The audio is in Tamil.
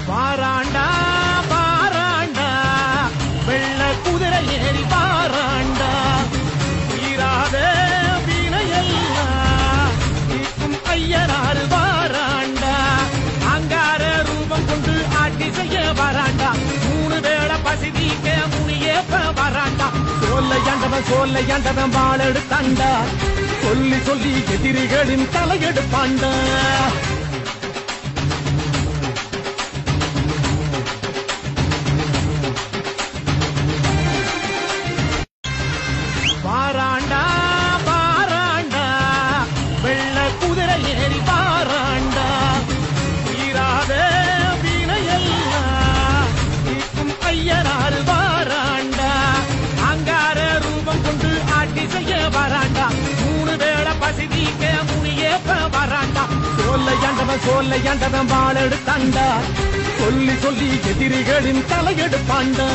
பாராண்டா பாராண்டா வெள்ள குதிரை ஏறி பாராண்டா தீராத வீணையெல்லாம் தீர்க்கும் ஐயனாறு வாராண்டா அங்கார ரூபம் கொண்டு ஆட்டி செய்ய வராண்டா 3 வேளை பசி தீக்க முனியேப்ப வராண்டா சோல்லையாண்டவன் வாழெடுத்தாண்டா சொல்லி சொல்லி எதிரிகளின் தலையெடுப்பாண்டா பாராண்டா பாராண்டா வெள்ள குதிரை ஏறி பாராண்டா தீராத வீணையெல்லாம் தீர்க்கும் ஐயனாறு வாராண்டா அங்கார ரூபம் கொண்டு ஆட்டி செய்ய வராண்டா 3 வேளை பசி தீக்க முனியேப்ப வராண்டா சோல்லையாண்டவன் வாழெடுத்தாண்டா சொல்லி சொல்லி எதிரிகளின் தலையெடுப்பாண்டா